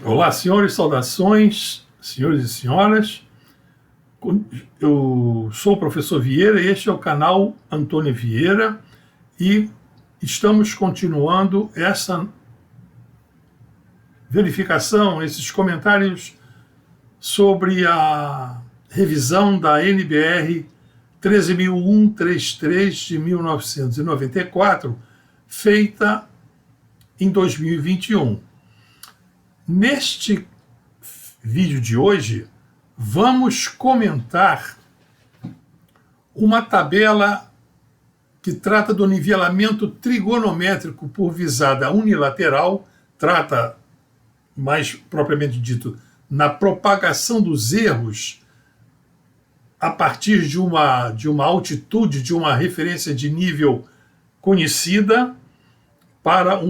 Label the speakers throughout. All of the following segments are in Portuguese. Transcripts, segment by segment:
Speaker 1: Olá, senhores, saudações, senhores e senhoras. Eu sou o professor Vieira e este é o canal Antônio Vieira e estamos continuando essa verificação, esses comentários sobre a revisão da NBR 13.133 de 1994, feita em 2021. Neste vídeo de hoje, vamos comentar uma tabela que trata do nivelamento trigonométrico por visada unilateral, trata, mais propriamente dito, na propagação dos erros a partir de uma altitude, de uma referência de nível conhecida para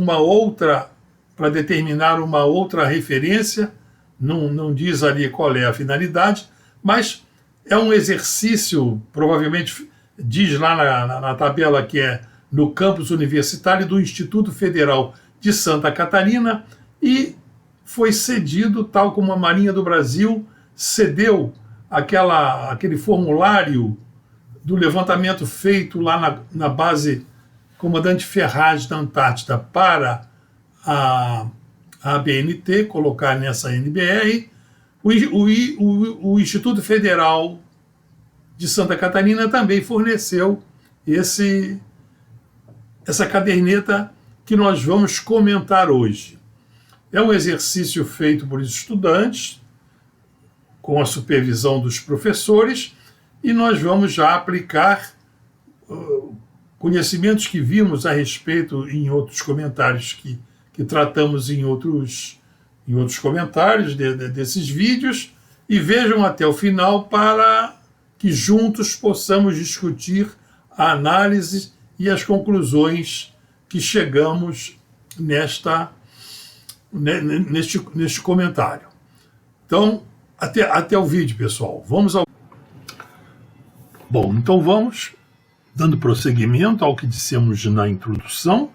Speaker 1: determinar uma outra referência. Não diz ali qual é a finalidade, mas é um exercício, provavelmente diz lá na tabela que é no campus universitário do Instituto Federal de Santa Catarina, e foi cedido, tal como a Marinha do Brasil cedeu aquele formulário do levantamento feito lá na base Comandante Ferraz da Antártida para a ABNT, colocar nessa NBR. O Instituto Federal de Santa Catarina também forneceu essa caderneta que nós vamos comentar hoje. É um exercício feito por estudantes, com a supervisão dos professores, e nós vamos já aplicar conhecimentos que vimos a respeito em outros comentários que tratamos em outros comentários desses vídeos, e vejam até o final para que juntos possamos discutir a análise e as conclusões que chegamos neste comentário. Então, até o vídeo, pessoal. Bom, então vamos dando prosseguimento ao que dissemos na introdução.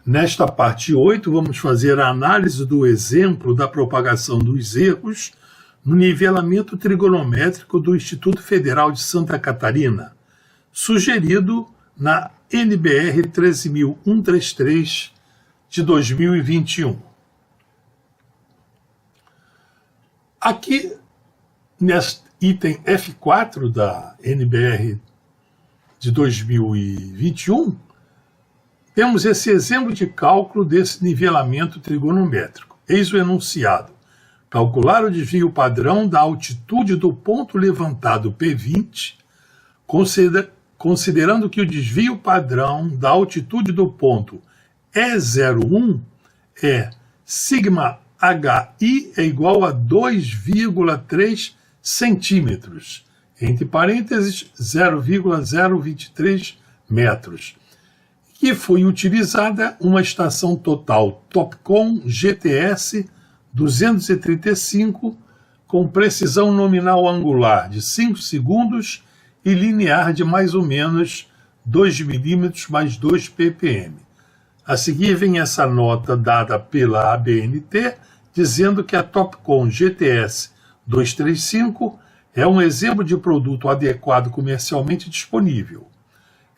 Speaker 1: Nesta parte 8, vamos fazer a análise do exemplo da propagação dos erros no nivelamento trigonométrico do Instituto Federal de Santa Catarina, sugerido na NBR 13.133 de 2021. Aqui, neste item F4 da NBR de 2021, temos esse exemplo de cálculo desse nivelamento trigonométrico. Eis o enunciado: calcular o desvio padrão da altitude do ponto levantado P20, considerando que o desvio padrão da altitude do ponto E01 é sigma HI é igual a 2,3 centímetros, entre parênteses 0,023 metros, que foi utilizada uma estação total Topcon GTS 235 com precisão nominal angular de 5 segundos e linear de mais ou menos 2 milímetros mais 2 ppm. A seguir vem essa nota dada pela ABNT, dizendo que a Topcon GTS 235 é um exemplo de produto adequado comercialmente disponível.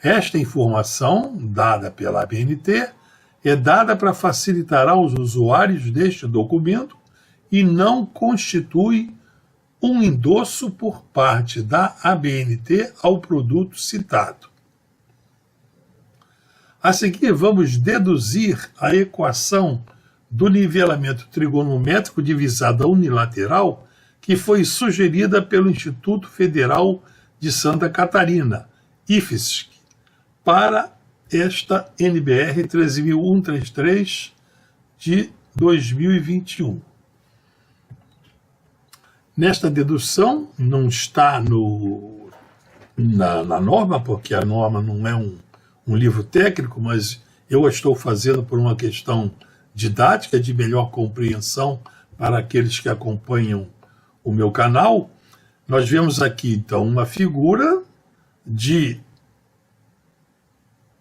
Speaker 1: Esta informação, dada pela ABNT, é dada para facilitar aos usuários deste documento e não constitui um endosso por parte da ABNT ao produto citado. A seguir, vamos deduzir a equação do nivelamento trigonométrico de visada unilateral que foi sugerida pelo Instituto Federal de Santa Catarina, IFSC, para esta NBR 13.133 de 2021. Nesta dedução, não está na norma, porque a norma não é um livro técnico, mas eu a estou fazendo por uma questão didática, de melhor compreensão para aqueles que acompanham o meu canal. Nós vemos aqui, então, uma figura de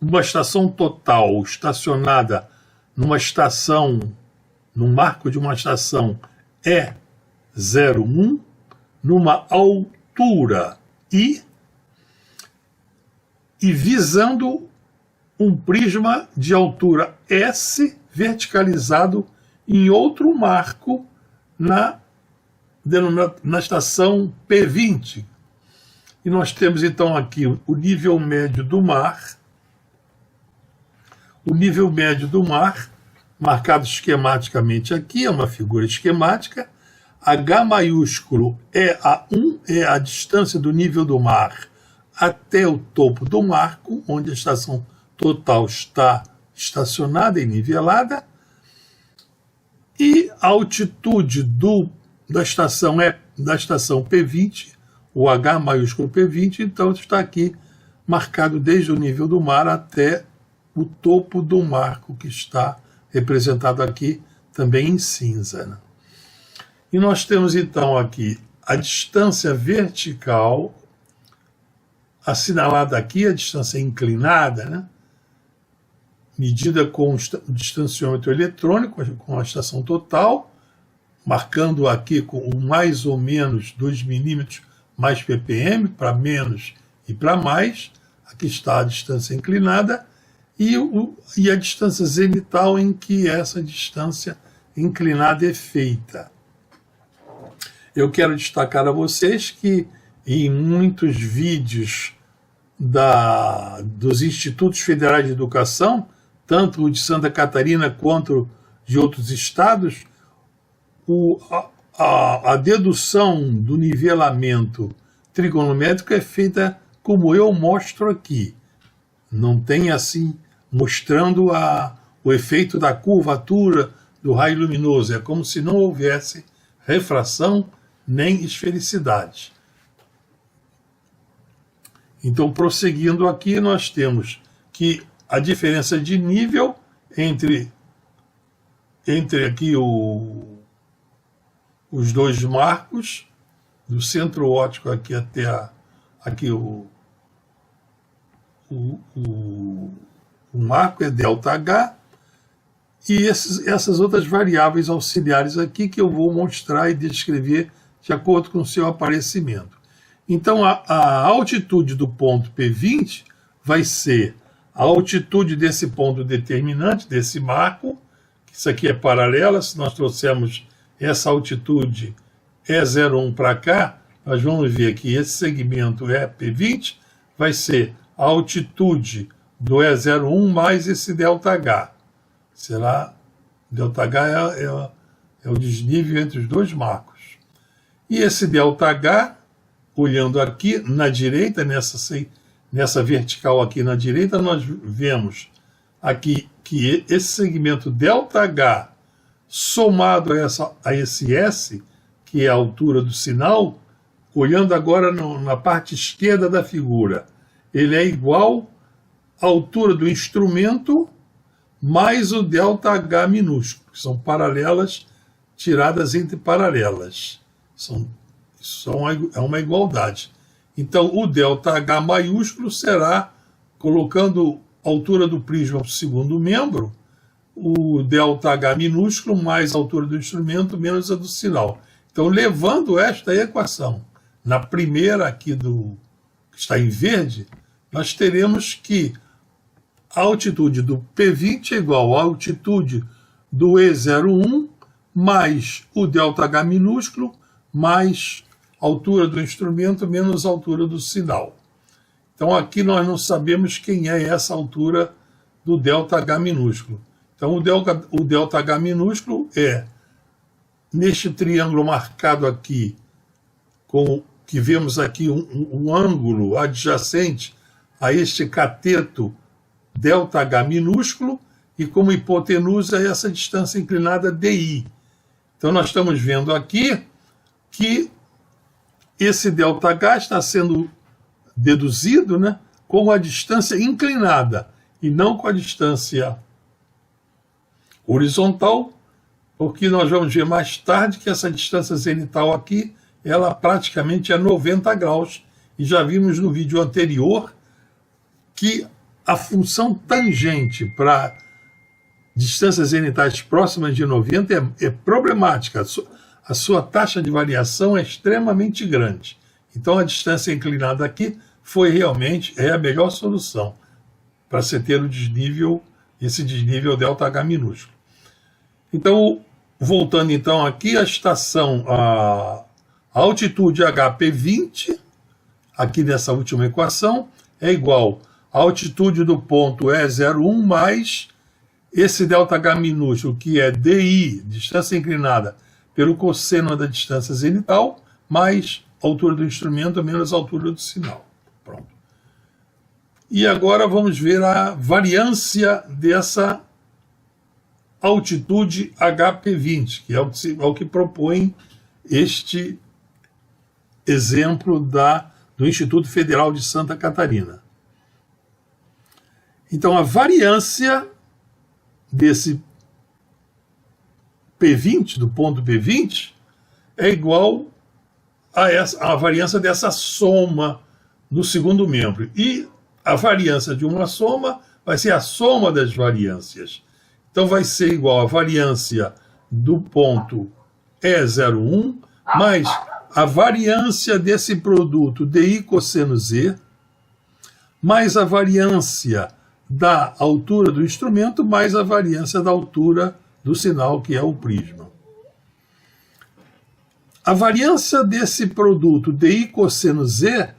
Speaker 1: uma estação total estacionada numa estação no marco de uma estação E01, numa altura I, e visando um prisma de altura S verticalizado em outro marco na estação P20. E nós temos então aqui o nível médio do mar. O nível médio do mar, marcado esquematicamente aqui, é uma figura esquemática. H maiúsculo EA1 é a distância do nível do mar até o topo do marco, onde a estação total está estacionada e nivelada. E a altitude da estação P20, o H maiúsculo P20, então está aqui marcado desde o nível do mar até o topo do marco, que está representado aqui também em cinza, né? E nós temos então aqui a distância vertical, assinalada aqui, a distância inclinada, né? Medida com o distanciômetro eletrônico, com a estação total, marcando aqui com mais ou menos 2 milímetros mais ppm, para menos e para mais. Aqui está a distância inclinada e a distância zenital em que essa distância inclinada é feita. Eu quero destacar a vocês que em muitos vídeos dos Institutos Federais de Educação, tanto o de Santa Catarina quanto de outros estados, a dedução do nivelamento trigonométrico é feita como eu mostro aqui. Não tem assim, mostrando o efeito da curvatura do raio luminoso. É como se não houvesse refração nem esfericidade. Então, prosseguindo aqui, nós temos que a diferença de nível entre aqui os dois marcos, do centro óptico aqui até aqui o marco é ΔH, e essas outras variáveis auxiliares aqui que eu vou mostrar e descrever de acordo com o seu aparecimento. Então, a altitude do ponto P20 vai ser a altitude desse ponto determinante, desse marco, que isso aqui é paralela. Se nós trouxermos essa altitude E01 para cá, nós vamos ver que esse segmento é P20, vai ser a altitude do E01 mais esse ΔH. Será, ΔH é o desnível entre os dois marcos. E esse ΔH, olhando aqui na direita, nessa vertical aqui na direita, nós vemos aqui que esse segmento ΔH, somado a esse S, que é a altura do sinal, olhando agora na parte esquerda da figura, ele é igual à altura do instrumento mais o ΔH minúsculo, que são paralelas tiradas entre paralelas. É uma igualdade. Então, o ΔH maiúsculo será, colocando a altura do prisma para o segundo membro, o ΔH minúsculo mais a altura do instrumento menos a do sinal. Então, levando esta equação na primeira aqui que está em verde, nós teremos que a altitude do P20 é igual à altitude do E01 mais o ΔH minúsculo mais a altura do instrumento menos a altura do sinal. Então aqui nós não sabemos quem é essa altura do ΔH minúsculo. Então o ΔH minúsculo é, neste triângulo marcado aqui, que vemos aqui um ângulo adjacente a este cateto ΔH minúsculo, e como hipotenusa essa distância inclinada DI. Então nós estamos vendo aqui que esse ΔH está sendo deduzido, né, com a distância inclinada e não com a distância horizontal, porque nós vamos ver mais tarde que essa distância zenital aqui, ela praticamente é 90 graus, e já vimos no vídeo anterior que a função tangente para distâncias zenitais próximas de 90 é problemática. A sua taxa de variação é extremamente grande. Então a distância inclinada aqui foi realmente a melhor solução para se ter o desnível, esse desnível ΔH minúsculo. Então, voltando então aqui, a estação, a altitude HP20, aqui nessa última equação, é igual à altitude do ponto E01 mais esse ΔH minúsculo, que é DI, distância inclinada, pelo cosseno da distância zenital, mais a altura do instrumento menos a altura do sinal. Pronto. E agora vamos ver a variância dessa altitude HP20, que é o que propõe este exemplo do Instituto Federal de Santa Catarina. Então, a variância desse P20, do ponto P20, é igual a variância dessa soma do segundo membro. E a variância de uma soma vai ser a soma das variâncias. Então vai ser igual a variância do ponto E01 mais a variância desse produto DI cosseno Z mais a variância da altura do instrumento mais a variância da altura do sinal, que é o prisma. A variância desse produto DI cosseno Z,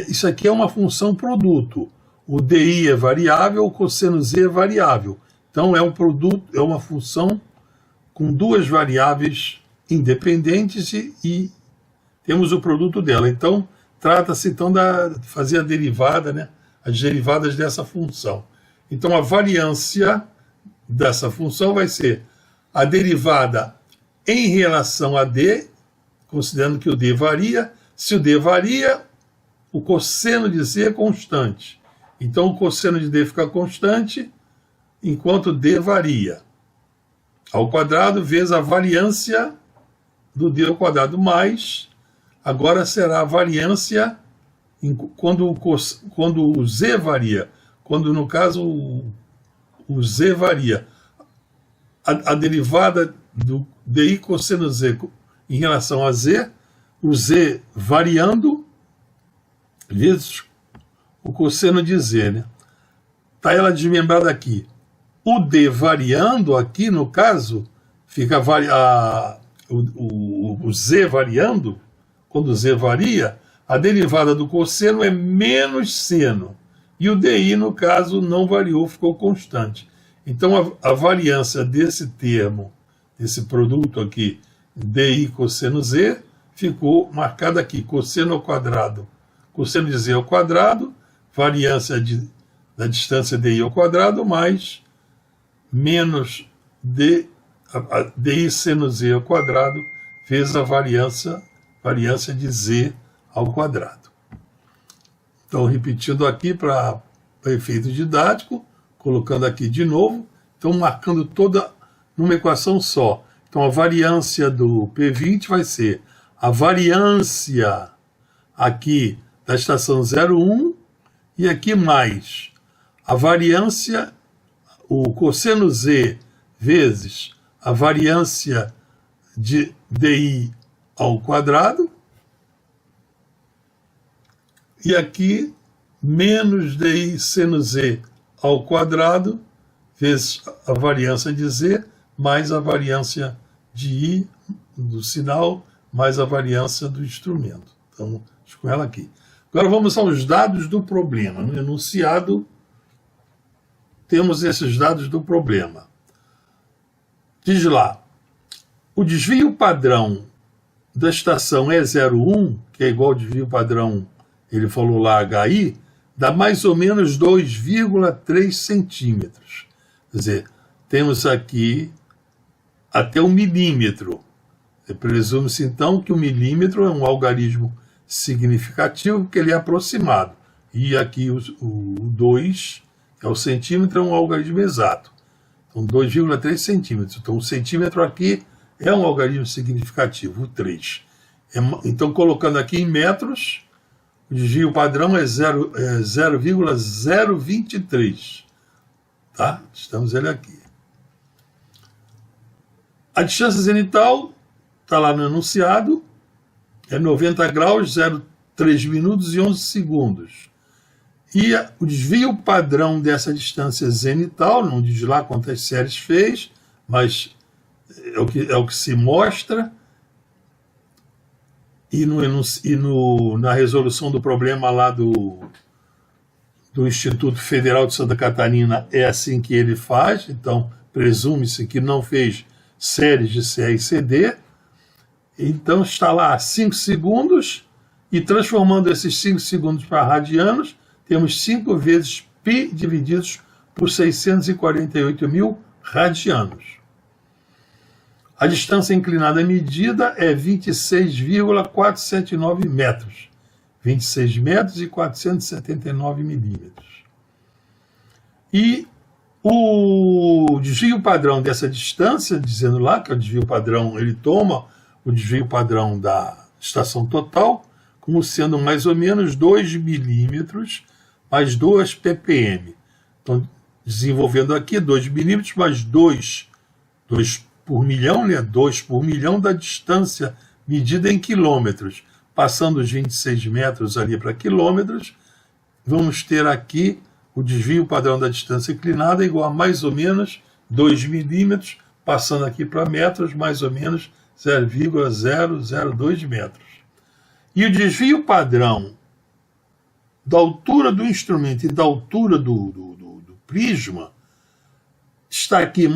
Speaker 1: isso aqui é uma função produto. O DI é variável, o cosseno Z é variável. Então é um produto, é uma função com duas variáveis independentes e temos o produto dela. Então trata-se então de fazer a derivada, né, as derivadas dessa função. Então a variância dessa função vai ser a derivada em relação a D, considerando que o D varia. Se o D varia, o cosseno de Z é constante. Então o cosseno de D fica constante, enquanto D varia. Ao quadrado vezes a variância do D ao quadrado mais, agora será a variância quando o Z varia. Quando, no caso, o Z varia. A derivada do DI cosseno Z em relação a Z, o Z variando, vezes o cosseno de Z, né? Está ela desmembrada aqui. O D variando aqui, no caso, fica o Z variando, quando o Z varia, a derivada do cosseno é menos seno. E o DI, no caso, não variou, ficou constante. Então, a variância desse termo, desse produto aqui, DI cosseno Z, ficou marcada aqui, cosseno ao quadrado, cosseno de Z ao quadrado, variância da distância DI ao quadrado, mais menos DI seno Z ao quadrado, vezes a variância de Z ao quadrado. Então, repetindo aqui para efeito didático, colocando aqui de novo, então marcando toda numa equação só. Então, a variância do P20 vai ser a variância aqui da estação 01 e aqui mais a variância, o cosseno Z vezes a variância de DI ao quadrado, e aqui menos DI seno Z ao quadrado vezes a variância de Z mais a variância de I do sinal mais a variância do instrumento. Então, com ela aqui. Agora vamos aos dados do problema. No enunciado temos esses dados do problema. Diz lá, o desvio padrão da estação E01, que é igual ao desvio padrão, ele falou lá HI, dá mais ou menos 2,3 centímetros. Quer dizer, temos aqui até 1 milímetro. Presume-se então que o milímetro é um algarismo significativo, porque ele é aproximado. E aqui o 2, que é o centímetro, é um algarismo exato. Então 2,3 centímetros. Então o centímetro aqui é um algarismo significativo, o 3. Então colocando aqui em metros, o desvio padrão é 0,023. Tá? Estamos ele aqui. A distância zenital está lá no enunciado, é 90 graus, 0,3 minutos e 11 segundos. E o desvio padrão dessa distância zenital, não diz lá quantas séries fez, mas é o que se mostra, e na resolução do problema lá do Instituto Federal de Santa Catarina é assim que ele faz, então presume-se que não fez séries de CE e CD, então está lá 5 segundos, e transformando esses 5 segundos para radianos, temos 5 vezes π divididos por 648.000 radianos. A distância inclinada medida é 26,479 metros, 26 metros e 479 milímetros. E o desvio padrão dessa distância, dizendo lá que o desvio padrão, ele toma o desvio padrão da estação total como sendo mais ou menos 2 milímetros mais 2 ppm. Então, desenvolvendo aqui 2 milímetros mais 2 por milhão, né? 2 por milhão da distância medida em quilômetros. Passando os 26 metros ali para quilômetros, vamos ter aqui o desvio padrão da distância inclinada igual a mais ou menos 2 milímetros, passando aqui para metros, mais ou menos 0,002 metros. E o desvio padrão da altura do instrumento e da altura do prisma está aqui,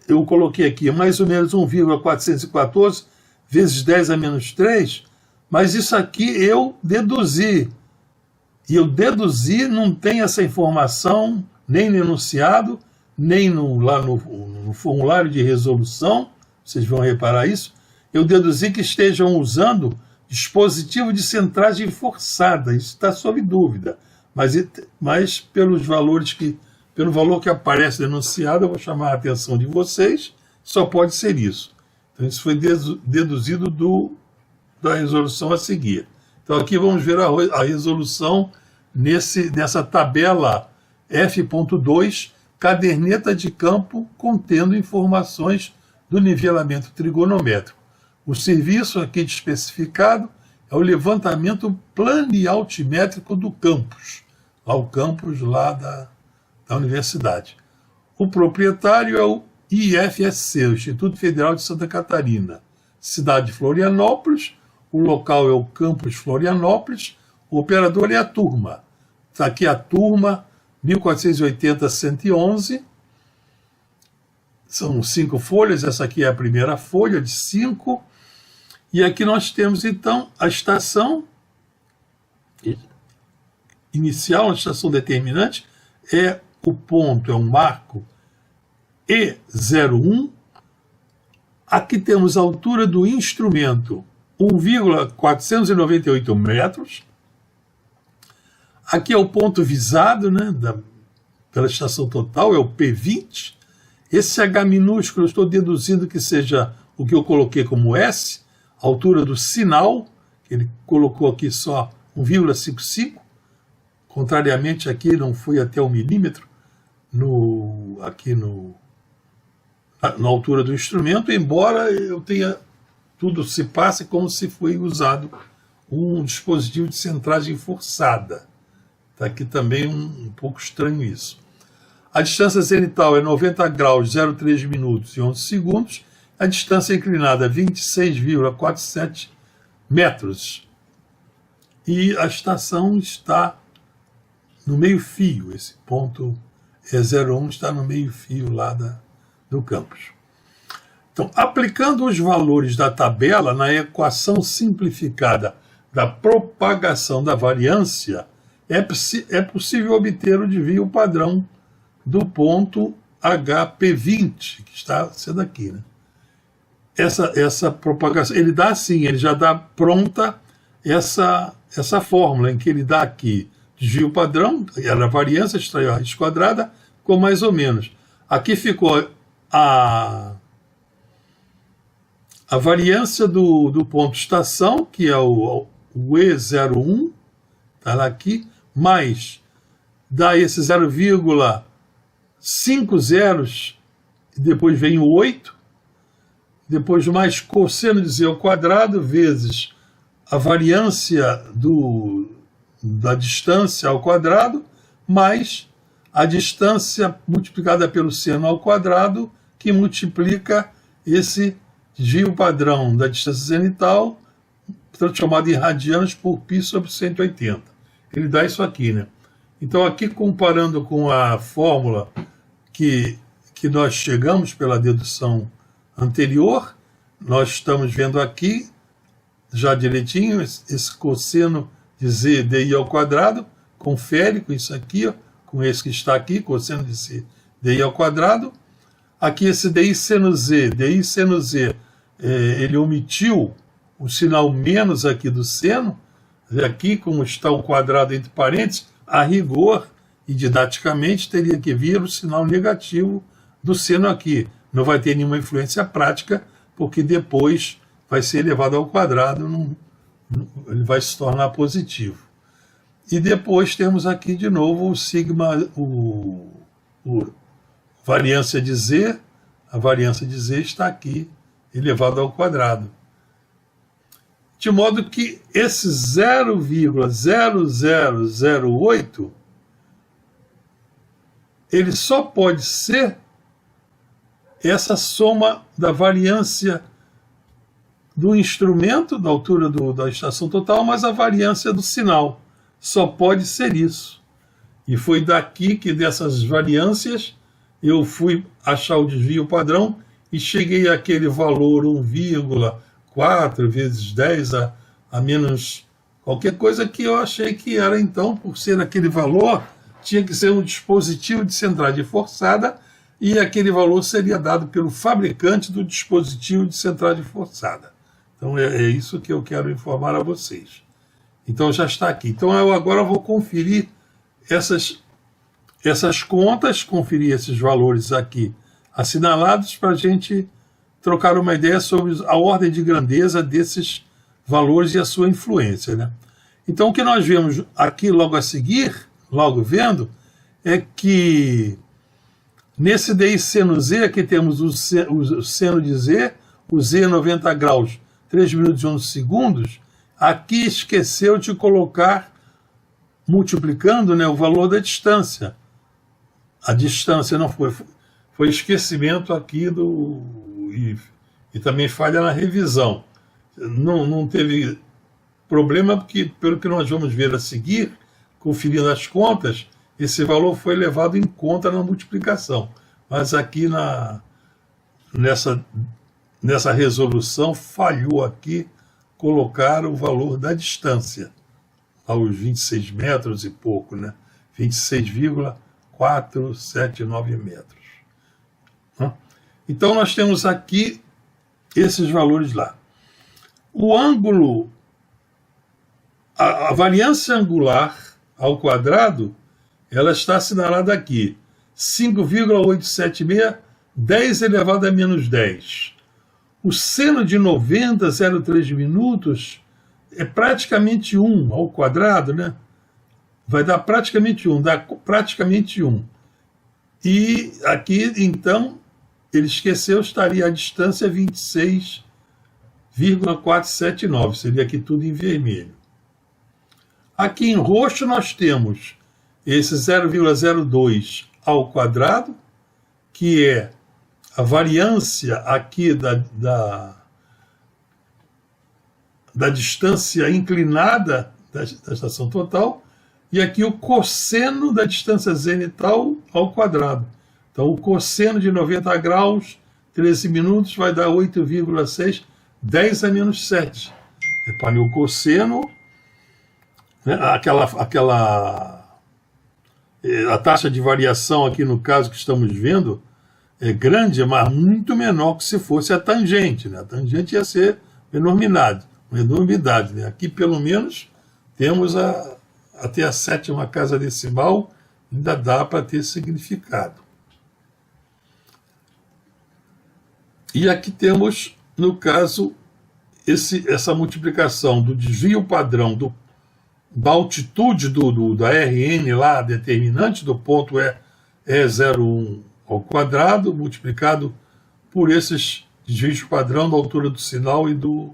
Speaker 1: eu coloquei aqui mais ou menos 1,414 vezes 10 a menos 3, mas isso aqui eu deduzi. E eu deduzi, não tem essa informação nem no enunciado, nem lá no formulário de resolução, vocês vão reparar isso. Eu deduzi que estejam usando dispositivo de centragem forçada, isso está sob dúvida, mas pelo valor que aparece no enunciado, eu vou chamar a atenção de vocês, só pode ser isso. Então isso foi deduzido da resolução a seguir. Então aqui vamos ver a resolução nessa tabela F.2, caderneta de campo contendo informações do nivelamento trigonométrico. O serviço aqui especificado é o levantamento planialtimétrico do campus, ao campus lá da universidade. O proprietário é o IFSC, o Instituto Federal de Santa Catarina, cidade de Florianópolis, o local é o campus Florianópolis, o operador é a turma. Está aqui a turma 1480-111, são 5 folhas, essa aqui é a primeira folha de 5, e aqui nós temos então a estação inicial, a estação determinante, o ponto, é um marco E01, aqui temos a altura do instrumento, 1,498 metros, aqui é o ponto visado, né, pela estação total, é o P20, esse H minúsculo eu estou deduzindo que seja o que eu coloquei como S, a altura do sinal, que ele colocou aqui só 1,55, contrariamente aqui não foi até 1 milímetro, na altura do instrumento, embora tudo se passe como se foi usado um dispositivo de centragem forçada. Está aqui também um pouco estranho isso. A distância zenital é 90 graus, 0,3 minutos e 11 segundos. A distância inclinada é 26,47 metros. E a estação está no meio-fio. Esse ponto E01 está no meio-fio lá do campus. Então, aplicando os valores da tabela na equação simplificada da propagação da variância, é possível obter o desvio padrão do ponto HP20, que está sendo aqui, né? Essa propagação, ele dá assim, ele já dá pronta essa fórmula, em que ele dá aqui desvio padrão, era a variância, extraiu a raiz quadrada, ficou mais ou menos. Aqui ficou a variância do ponto estação, que é o E01, está lá aqui, mais dá esse 0,5 zeros, e depois vem o 8, depois mais cosseno de z ao quadrado vezes a variância da distância ao quadrado, mais a distância multiplicada pelo seno ao quadrado, que multiplica esse desvio padrão da distância zenital, transformado em radianos por π sobre 180. Ele dá isso aqui, né? Então, aqui comparando com a fórmula que nós chegamos pela dedução anterior, nós estamos vendo aqui, já direitinho, esse cosseno de z di ao quadrado, confere com isso aqui, ó, com esse que está aqui, cosseno de z di ao quadrado. Aqui esse di seno z, ele omitiu o sinal menos aqui do seno, aqui como está o quadrado entre parênteses, a rigor e didaticamente teria que vir o sinal negativo do seno aqui. Não vai ter nenhuma influência prática, porque depois vai ser elevado ao quadrado, ele vai se tornar positivo. E depois temos aqui de novo o sigma, variância de z, a variância de z está aqui, elevado ao quadrado. De modo que esse 0,0008, ele só pode ser essa soma da variância do instrumento, da altura da estação total, mas a variância do sinal. Só pode ser isso. E foi daqui que, dessas variâncias, eu fui achar o desvio padrão e cheguei àquele valor 1,4 vezes 10 a menos qualquer coisa, que eu achei que era, então, por ser aquele valor, tinha que ser um dispositivo de centragem forçada, e aquele valor seria dado pelo fabricante do dispositivo de centragem forçada. Então é isso que eu quero informar a vocês. Então já está aqui. Então eu agora vou conferir essas contas, conferir esses valores aqui assinalados, para a gente trocar uma ideia sobre a ordem de grandeza desses valores e a sua influência, né? Então o que nós vemos aqui logo a seguir, logo vendo, é que nesse di seno z, aqui temos o seno de z, o z 90 graus, 3 minutos e 11 segundos, aqui esqueceu de colocar, multiplicando, né, o valor da distância. A distância não foi esquecimento aqui e também falha na revisão. Não teve problema, porque, pelo que nós vamos ver a seguir, conferindo as contas, esse valor foi levado em conta na multiplicação. Mas aqui nessa resolução falhou aqui colocar o valor da distância, aos 26 metros e pouco, né? 26,479 metros. Então nós temos aqui esses valores lá. O ângulo, a variância angular ao quadrado, ela está assinalada aqui, 5,876, 10 elevado a menos 10. O seno de 90, 0,3 minutos, é praticamente 1 ao quadrado, né? Vai dar praticamente 1, dá praticamente 1. E aqui, então, ele esqueceu, estaria a distância 26,479, seria aqui tudo em vermelho. Aqui em roxo nós temos esse 0,02 ao quadrado, que é a variância aqui da distância inclinada da estação total, e aqui o cosseno da distância zenital ao quadrado. Então o cosseno de 90 graus, 13 minutos, vai dar 8,6, 10 a menos 7. Repare, o cosseno, né, a taxa de variação aqui no caso que estamos vendo é grande, mas muito menor que se fosse a tangente, né? A tangente ia ser uma enormidade, né? Aqui pelo menos temos até a 7ª casa decimal, ainda dá para ter significado. E aqui temos, no caso, essa multiplicação do desvio padrão da altitude da Rn lá, determinante do ponto E01 ao quadrado, multiplicado por esses desvio padrão da altura do sinal e do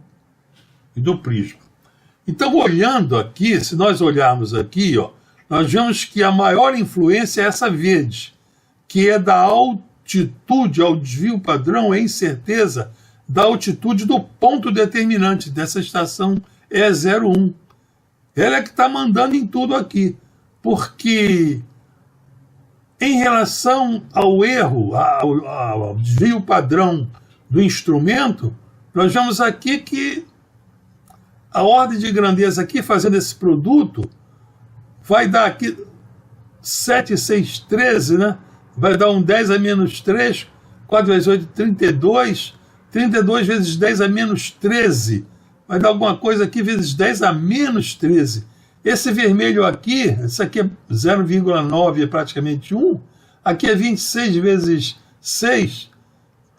Speaker 1: prisma. Então, olhando aqui, se nós olharmos aqui, ó, nós vemos que a maior influência é essa verde, que é da altitude ao desvio padrão, é incerteza da altitude do ponto determinante dessa estação E01. Ela é que está mandando em tudo aqui, porque em relação ao erro, ao desvio padrão do instrumento, nós vemos aqui que a ordem de grandeza aqui, fazendo esse produto, vai dar aqui 7, 6, 13, né? Vai dar um 10 a menos 3, 4 vezes 8, 32, 32 vezes 10 a menos 13, vai dar alguma coisa aqui vezes 10 a menos 13. Esse vermelho aqui, isso aqui é 0,9, é praticamente 1, aqui é 26 vezes 6,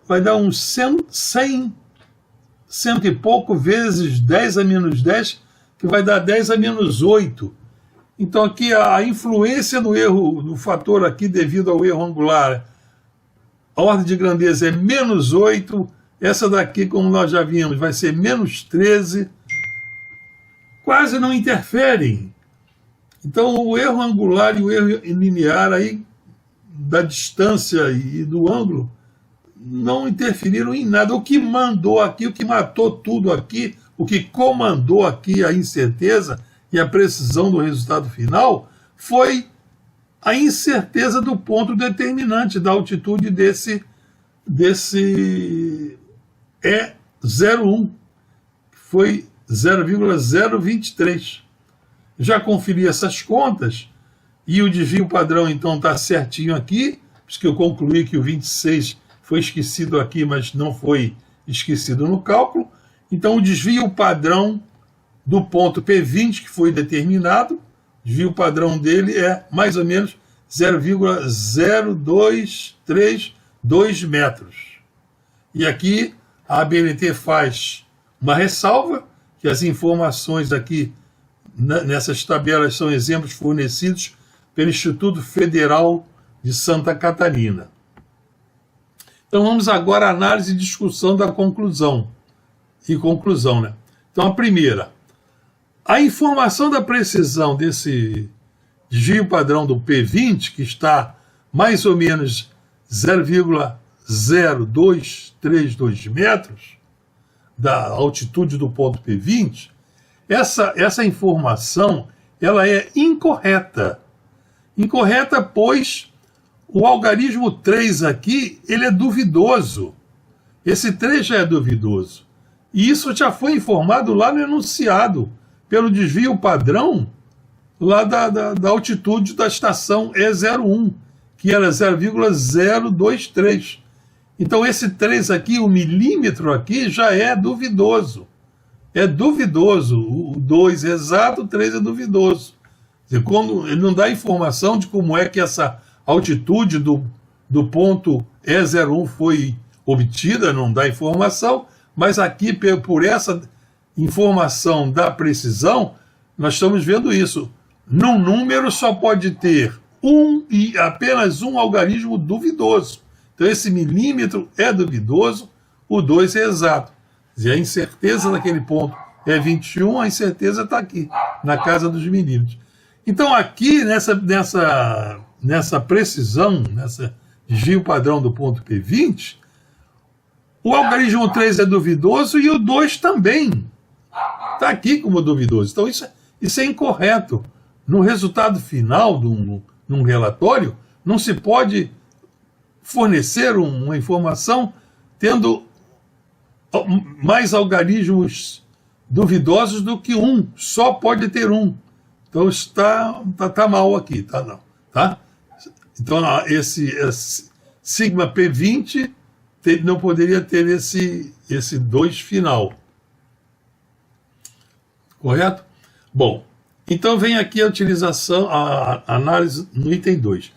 Speaker 1: vai dar uns 100 e pouco vezes 10 a menos 10, que vai dar 10 a menos 8. Então aqui a influência do erro, do fator aqui devido ao erro angular, a ordem de grandeza é menos 8, essa daqui, como nós já vimos, vai ser menos 13, quase não interferem. Então o erro angular e o erro linear aí, da distância e do ângulo, não interferiram em nada. O que mandou aqui, o que matou tudo aqui, o que comandou aqui a incerteza e a precisão do resultado final foi a incerteza do ponto determinante da altitude desse E01, que foi 0,023. Já conferi essas contas e o desvio padrão então está certinho aqui, porque eu concluí que o 26 foi esquecido aqui, mas não foi esquecido no cálculo. Então o desvio padrão do ponto P20 que foi determinado, o desvio padrão dele é mais ou menos 0,0232 metros. E aqui a ABNT faz uma ressalva, que as informações aqui nessas tabelas são exemplos fornecidos pelo Instituto Federal de Santa Catarina. Então vamos agora à análise e discussão da conclusão. Né? Então a primeira, a informação da precisão desse desvio padrão do P20, que está mais ou menos 0,0232 metros da altitude do ponto P20, essa informação ela é incorreta. Incorreta, pois o algarismo 3 aqui ele é duvidoso. Esse 3 já é duvidoso. E isso já foi informado lá no enunciado, pelo desvio padrão lá da altitude da estação E01, que era 0,023. Então esse 3 aqui, o milímetro aqui, já é duvidoso. É duvidoso. O 2 é exato, o 3 é duvidoso. Quando ele não dá informação de como é que essa altitude do ponto E01 foi obtida, não dá informação, mas aqui, por essa informação da precisão, nós estamos vendo isso. Num número só pode ter apenas um algarismo duvidoso. Então esse milímetro é duvidoso, o 2 é exato. E a incerteza naquele ponto é 21, a incerteza está aqui, na casa dos milímetros. Então aqui, nessa precisão, nessa desvio padrão do ponto P20, o algarismo 3 é duvidoso e o 2 também. Está aqui como duvidoso. Então isso é incorreto. No resultado final num relatório, não se pode fornecer uma informação tendo mais algarismos duvidosos do que um. Só pode ter um. Então está mal aqui, tá? Então esse sigma P20 não poderia ter esse 2 final. Correto? Bom, então vem aqui a utilização, a análise no item 2.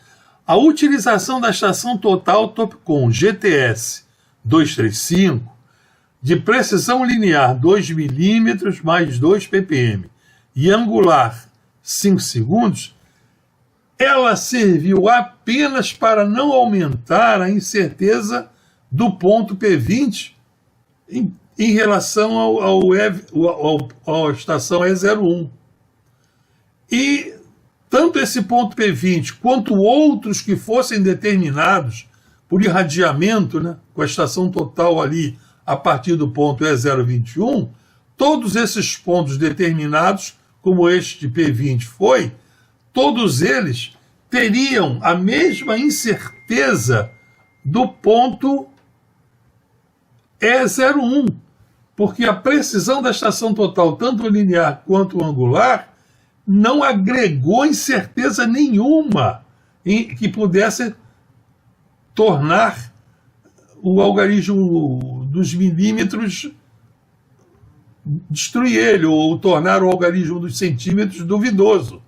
Speaker 1: A utilização da estação total Topcon GTS 235 de precisão linear 2 milímetros mais 2 ppm e angular 5 segundos, ela serviu apenas para não aumentar a incerteza do ponto P20 em relação à estação E01. E tanto esse ponto P20 quanto outros que fossem determinados por irradiamento, né, com a estação total ali a partir do ponto E021, todos esses pontos determinados, como este P20 foi, todos eles teriam a mesma incerteza do ponto E01, porque a precisão da estação total, tanto linear quanto angular, não agregou incerteza nenhuma que pudesse tornar o algarismo dos milímetros, destruir ele, ou tornar o algarismo dos centímetros duvidoso.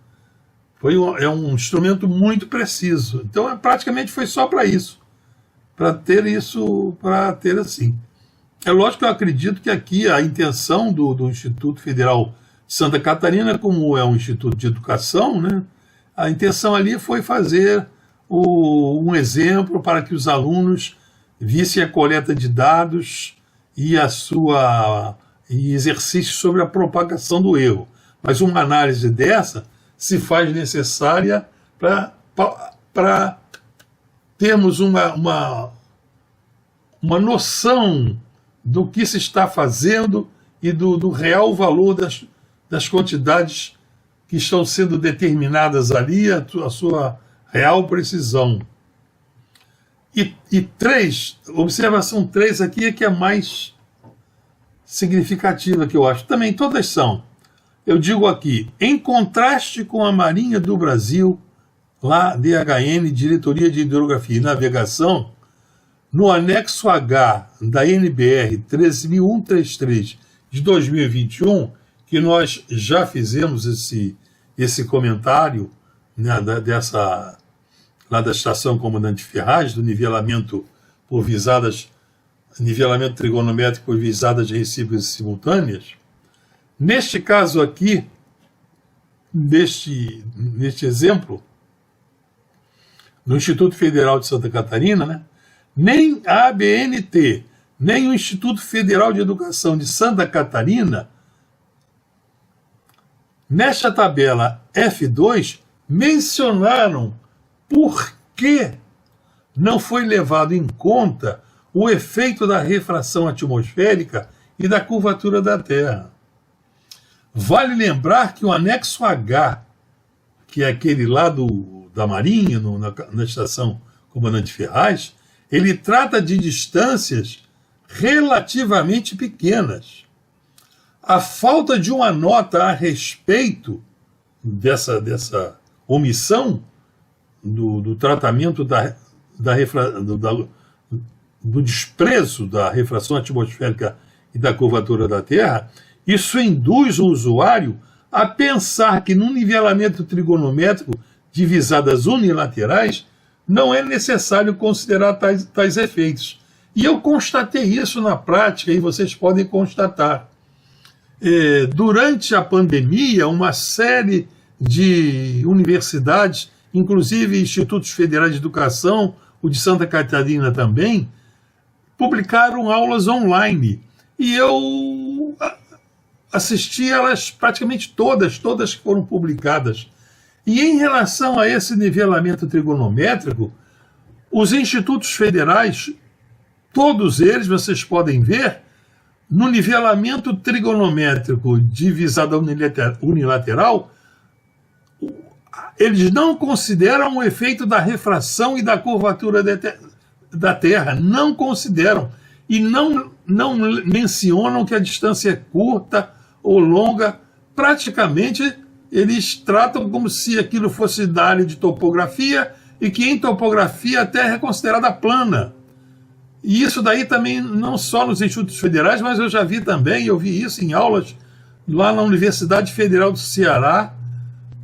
Speaker 1: É um instrumento muito preciso. Então, praticamente foi só para isso, para ter assim. É lógico que eu acredito que aqui a intenção do Instituto Federal de Santa Catarina, como é um instituto de educação, né, a intenção ali foi fazer um exemplo para que os alunos vissem a coleta de dados e exercício sobre a propagação do erro. Mas uma análise dessa se faz necessária para termos uma noção do que se está fazendo e do real valor das quantidades que estão sendo determinadas ali, a sua real precisão. E observação 3 aqui é que é mais significativa, que eu acho. Também todas são. Eu digo aqui, em contraste com a Marinha do Brasil, lá DHN, Diretoria de Hidrografia e Navegação, no anexo H da NBR 13.133 de 2021, que nós já fizemos esse comentário, né, lá da Estação Comandante Ferraz, do nivelamento nivelamento trigonométrico por visadas recíprocas e simultâneas. Neste caso aqui, neste exemplo, no Instituto Federal de Santa Catarina, né, nem a ABNT, nem o Instituto Federal de Educação de Santa Catarina, nesta tabela F2, mencionaram por que não foi levado em conta o efeito da refração atmosférica e da curvatura da Terra. Vale lembrar que o anexo H, que é aquele lá da Marinha, na Estação Comandante Ferraz, ele trata de distâncias relativamente pequenas. A falta de uma nota a respeito dessa omissão do tratamento do desprezo da refração atmosférica e da curvatura da Terra, isso induz o usuário a pensar que num nivelamento trigonométrico de visadas unilaterais não é necessário considerar tais efeitos. E eu constatei isso na prática, e vocês podem constatar. Durante a pandemia, uma série de universidades, inclusive institutos federais de educação, o de Santa Catarina também, publicaram aulas online. E eu assisti elas praticamente todas que foram publicadas. E em relação a esse nivelamento trigonométrico, os institutos federais, todos eles, vocês podem ver, no nivelamento trigonométrico de visada unilateral, eles não consideram o efeito da refração e da curvatura da Terra, não consideram, e não mencionam que a distância é curta ou longa. Praticamente eles tratam como se aquilo fosse da área de topografia, e que em topografia a Terra é considerada plana. E isso daí também não só nos institutos federais, mas eu já vi também, eu vi isso em aulas lá na Universidade Federal do Ceará,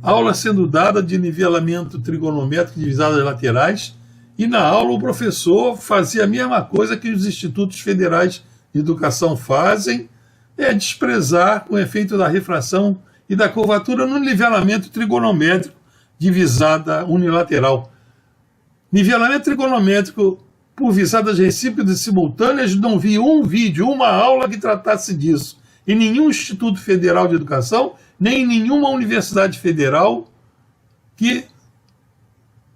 Speaker 1: aula sendo dada de nivelamento trigonométrico de visadas laterais, e na aula o professor fazia a mesma coisa que os institutos federais de educação fazem, desprezar o efeito da refração e da curvatura no nivelamento trigonométrico de visada unilateral. Nivelamento trigonométrico por visadas recíprocas e simultâneas, não vi um vídeo, uma aula que tratasse disso. Em nenhum Instituto Federal de Educação, nem em nenhuma universidade federal que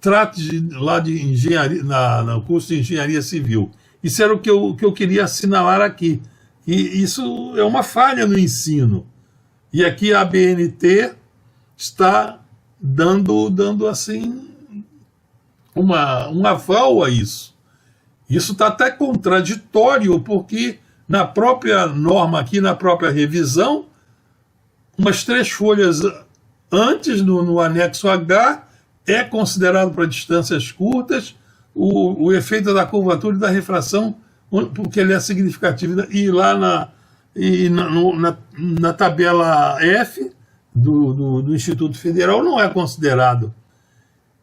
Speaker 1: trate lá de engenharia, no curso de engenharia civil. Isso era o que eu queria assinalar aqui. E isso é uma falha no ensino. E aqui a ABNT está dando assim, um aval a isso. Isso está até contraditório, porque na própria norma aqui, na própria revisão, umas 3 folhas antes, no anexo H, é considerado para distâncias curtas o efeito da curvatura e da refração, porque ele é significativo. E lá na tabela F do Instituto Federal não é considerado.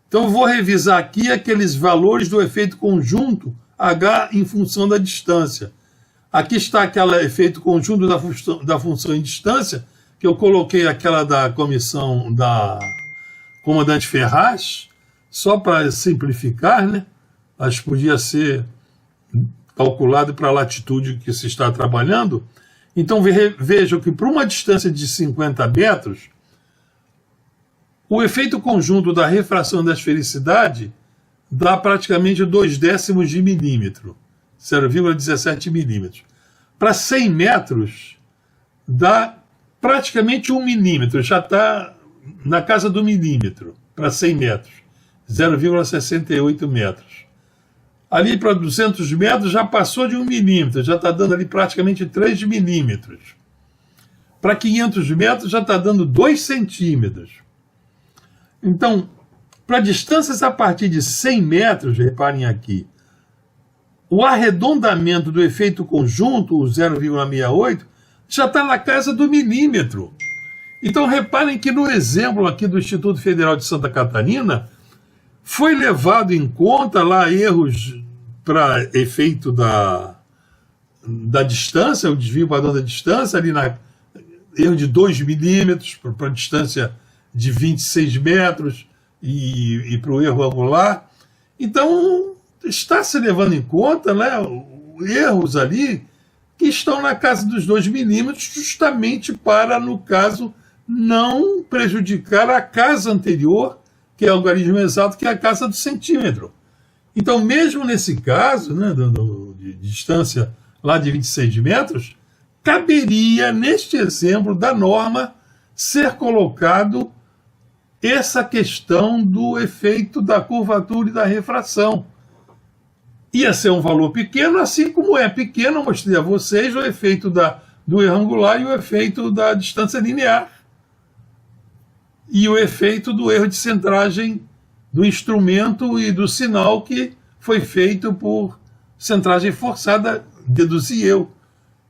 Speaker 1: Então eu vou revisar aqui aqueles valores do efeito conjunto H em função da distância. Aqui está aquele efeito conjunto da função em distância, que eu coloquei aquela da comissão da comandante Ferraz, só para simplificar, né? Mas podia ser calculado para a latitude que se está trabalhando. Então vejam que para uma distância de 50 metros, o efeito conjunto da refração da esfericidade dá praticamente 0,2 de milímetro, 0,17 milímetros. Para 100 metros, dá praticamente 1 milímetro, já está na casa do milímetro, para 100 metros, 0,68 metros. Ali para 200 metros já passou de 1 milímetro, já está dando ali praticamente 3 milímetros. Para 500 metros já está dando 2 centímetros. Então, para distâncias a partir de 100 metros, reparem aqui, o arredondamento do efeito conjunto, o 0,68, já está na casa do milímetro. Então, reparem que no exemplo aqui do Instituto Federal de Santa Catarina, foi levado em conta lá erros para efeito da distância, o desvio padrão da distância, ali erro de 2 milímetros para a distância de 26 metros e para o erro angular. Então, está se levando em conta, né, erros ali que estão na casa dos 2 milímetros, justamente para, no caso, não prejudicar a casa anterior, que é o algarismo exato, que é a casa do centímetro. Então, mesmo nesse caso, né, de distância lá de 26 metros, caberia, neste exemplo da norma, ser colocado essa questão do efeito da curvatura e da refração. Ia ser um valor pequeno, assim como é pequeno, eu mostrei a vocês o efeito do erro angular e o efeito da distância linear. E o efeito do erro de centragem do instrumento e do sinal que foi feito por centragem forçada, deduzi eu.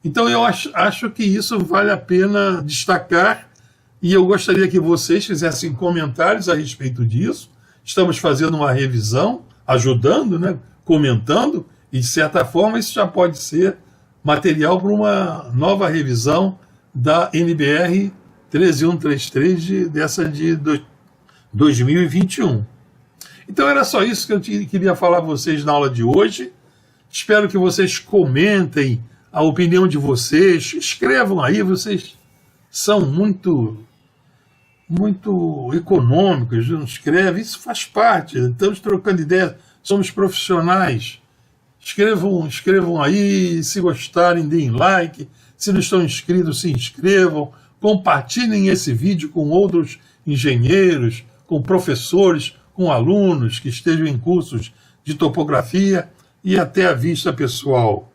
Speaker 1: Então eu acho que isso vale a pena destacar e eu gostaria que vocês fizessem comentários a respeito disso. Estamos fazendo uma revisão, ajudando, né, comentando, e de certa forma isso já pode ser material para uma nova revisão da NBR 13133 dessa de 2021. Então era só isso que eu queria falar a vocês na aula de hoje. Espero que vocês comentem a opinião de vocês, escrevam aí, vocês são muito econômicos, não escrevem, isso faz parte, estamos trocando ideias, somos profissionais. Escrevam aí, se gostarem, deem like, se não estão inscritos, se inscrevam, compartilhem esse vídeo com outros engenheiros, com professores, com alunos que estejam em cursos de topografia, e até a vista, pessoal.